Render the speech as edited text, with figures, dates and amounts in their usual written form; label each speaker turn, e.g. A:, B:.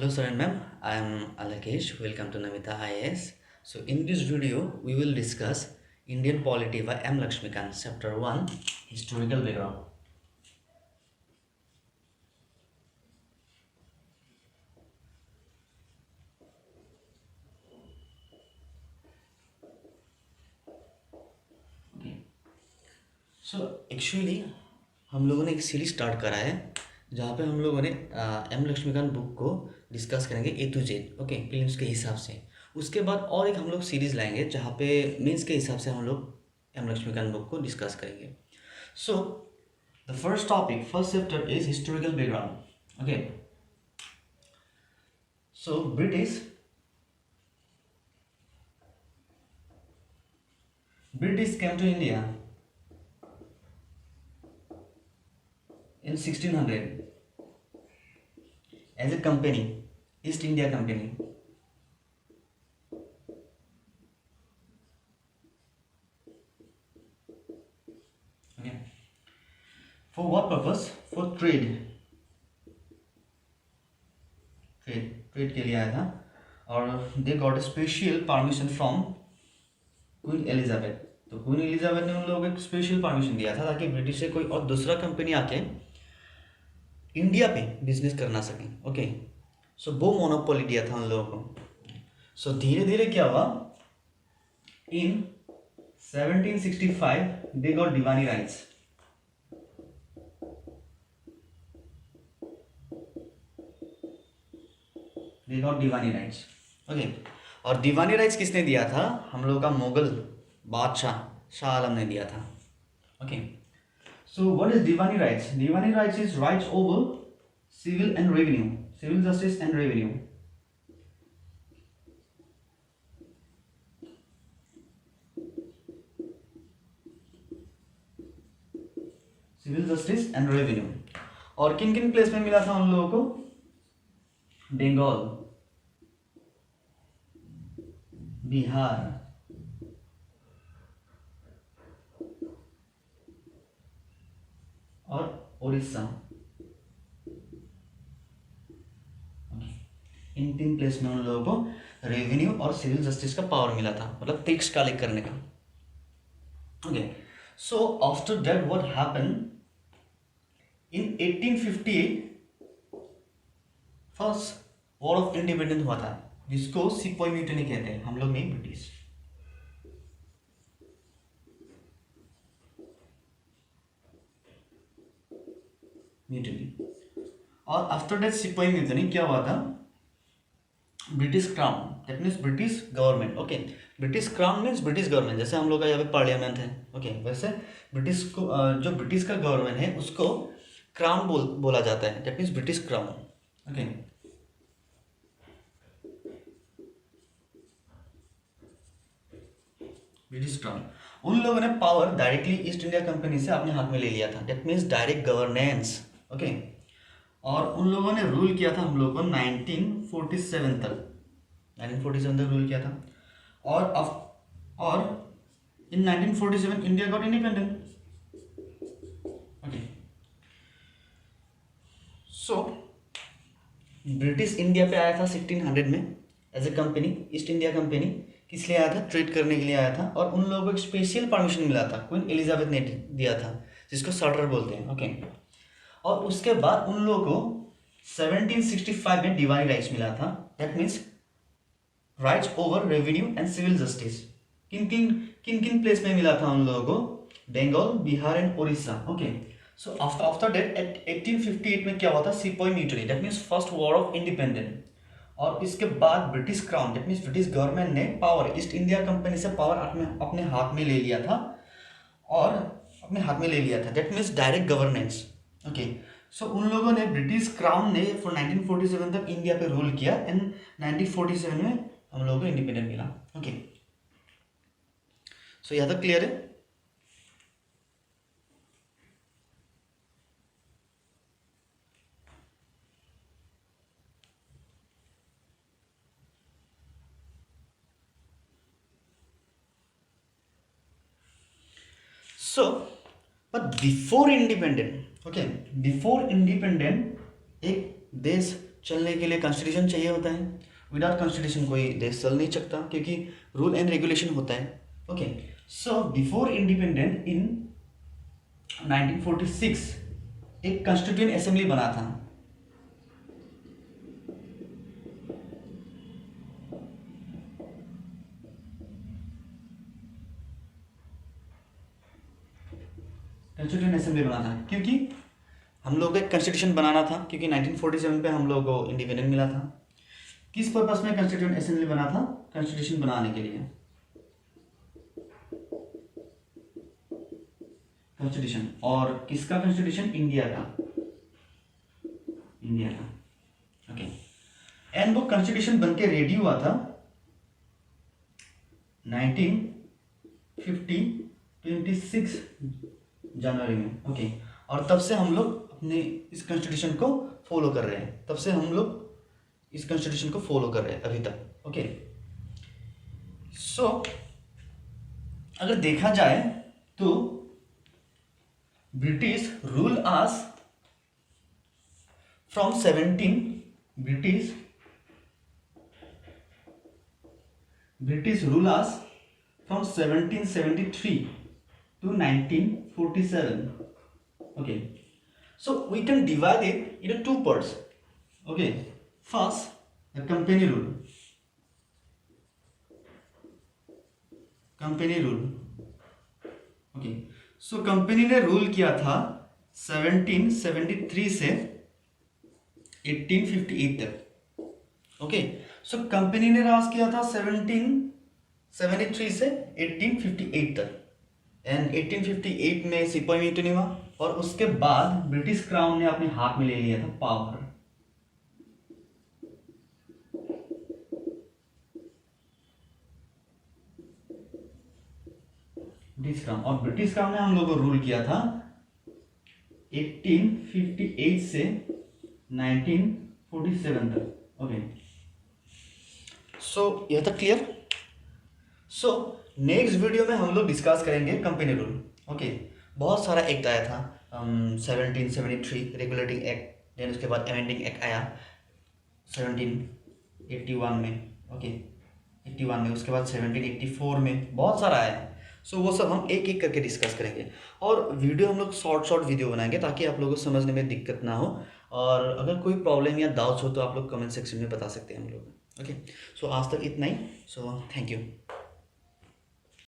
A: Hello sir and ma'am, I am Alakesh. Welcome to Namita IAS. So in this video, we will discuss Indian Polity by M. Lakshmikant, Chapter 1, Historical Background. Okay. So actually हम लोगों ने एक series start करा है जहाँ पे हम लोगों ने एम लक्ष्मीकांत बुक को डिस्कस करेंगे ए टू जेड, ओके, फिल्म्स के हिसाब से। उसके बाद और एक हम लोग सीरीज लाएंगे जहाँ पे मीन्स के हिसाब से हम लोग एम लक्ष्मीकांत बुक को डिस्कस करेंगे। So the first topic, first chapter is historical background. Okay, so British came to India in 1600 as a company, East India Company. Okay. For what purpose? For trade. Trade के लिए आया था और they got special permission from queen Elizabeth. तो queen Elizabeth ने उन लोगों को एक स्पेशल परमिशन दिया था ताकि ब्रिटिश से कोई और दूसरा कंपनी आके इंडिया पे बिजनेस करना सके। ओके, सो वो मोनोपोली दिया था उन लोगों को। सो धीरे धीरे क्या हुआ, इन 1765 they got Deewani rights. They got Deewani rights. Okay, और दीवानी राइट्स किसने दिया था? हम लोगों का मुगल बादशाह शाह आलम ने दिया था। Okay, so what is Diwani rights? Diwani rights is rights over civil and revenue, civil justice and revenue. Civil justice and revenue. और किन किन प्लेस में मिला था उन लोगों को? बंगाल, बिहार, और उड़ीसा। इन तीन प्लेस में उन लोगों को रेवेन्यू और सिविल जस्टिस का पावर मिला था, मतलब टैक्स कलेक्ट करने का। Okay, so after that what happen, in 1858 first war of independence हुआ था जिसको सिपोई म्यूटिनी कहते हैं, हम लोग नहीं, ब्रिटिश। म्यूटिनी। और आफ्टर दैट सिपोई म्यूटिनी क्या हुआ था? British crown, that means British government. Okay, British crown means British government, जैसे हम लोग का यहाँ पे पार्लियामेंट है। ओके, वैसे ब्रिटिश को जो ब्रिटिश का गवर्नमेंट है उसको क्राउन बोला जाता है, that means British crown. Okay, British crown. उन लोगों ने power directly east India company से अपने हाथ में ले लिया था, that means direct governance. Okay, और उन लोगों ने रूल किया था हम लोगों को 1947 तक, 1947 तक रूल किया था। और in 1947 India got independent. Okay, so British India पे आया था 1600 में as a company, East India Company. किस लिए आया था? ट्रेड करने के लिए आया था। और उन लोगों को एक स्पेशल परमिशन मिला था, क्वीन एलिजाबेथ ने दिया था, जिसको चार्टर बोलते हैं। ओके, और उसके बाद उन लोगों को 1765 में डिवाइन राइट्स मिला था, that means rights over revenue and civil justice. किन किन प्लेस में मिला था उन लोगों को? Bengal, Bihar and Orissa. Okay, so after that 1858 में क्या हुआ था? Sepoy mutiny, that means first war of independence. और इसके बाद British crown, that means British government ने पावर ईस्ट इंडिया कंपनी से पावर अपने हाथ में ले लिया था, और अपने हाथ में ले लिया था, that means direct governance. Okay, so उन लोगों ने, ब्रिटिश क्राउन ने फॉर 1947 तक इंडिया पे रूल किया एंड 1947 में हम लोगों को इंडिपेंडेंट मिला। ओके, सो यहाँ तक क्लियर है? So but before independent, okay, before independent एक देश चलने के लिए कॉन्स्टिट्यूशन चाहिए होता है। विदाउट कॉन्स्टिट्यूशन कोई देश चल नहीं सकता, क्योंकि रूल एंड रेगुलेशन होता है। Okay, so before independent in 1946 एक कॉन्स्टिट्यूएंट असेंबली बना था। कॉन्स्टिट्यूएंट असेंबली बना था क्योंकि हम लोग को एक कॉन्स्टिट्यूशन बनाना था, क्योंकि 1947 पे हम लोग को इंडिपेंडेंट मिला था। किस पर्पस में कॉन्स्टिट्यूएंट असेंबली बना था? कॉन्स्टिट्यूशन बनाने के लिए। कॉन्स्टिट्यूशन, और किसका कॉन्स्टिट्यूशन? इंडिया का। इंडिया का, ओके। एंड वो कॉन्स्टिट्यूशन बनके रेडी हुआ था 26 जनवरी में, ओके। और तब से हम लोग अपने इस कॉन्स्टिट्यूशन को फॉलो कर रहे हैं, तब से हम लोग इस कॉन्स्टिट्यूशन को फॉलो कर रहे हैं अभी तक, ओके। सो अगर देखा जाए तो British rule us from 17 British rule us from 1773 to 1947. Okay, so we can divide it into two parts. Okay, first the company rule. Okay, so company ने रूल किया था 1773 से 1858 तक। ओके, सो कंपनी ने राज किया था 1773 से 1858 तक। एंड 1858 में सिपाही म्यूटनी हुआ, और उसके बाद ब्रिटिश क्राउन ने अपने हाथ में ले लिया था पावर। ब्रिटिश क्राउन, और ब्रिटिश क्राउन ने हम लोगों को रूल किया था 1858 से 1947 तक। ओके, सो यह था क्लियर। सो नेक्स्ट वीडियो में हम लोग डिस्कस करेंगे कंपनी रूल। ओके, बहुत सारा एक्ट आया था 1773 रेगुलेटिंग एक्ट, देन उसके बाद अमेंडिंग एक्ट आया 1781 में, ओके 81 में, उसके बाद 1784 में, बहुत सारा आया है। सो वो सब हम एक एक करके डिस्कस करेंगे, और वीडियो हम लोग शॉर्ट वीडियो बनाएंगे ताकि आप लोगों को समझने में दिक्कत ना हो। और अगर कोई प्रॉब्लम या डाउट्स हो तो आप लोग कमेंट सेक्शन में बता सकते हैं हम लोग। ओके, सो आज तक इतना ही। So thank you.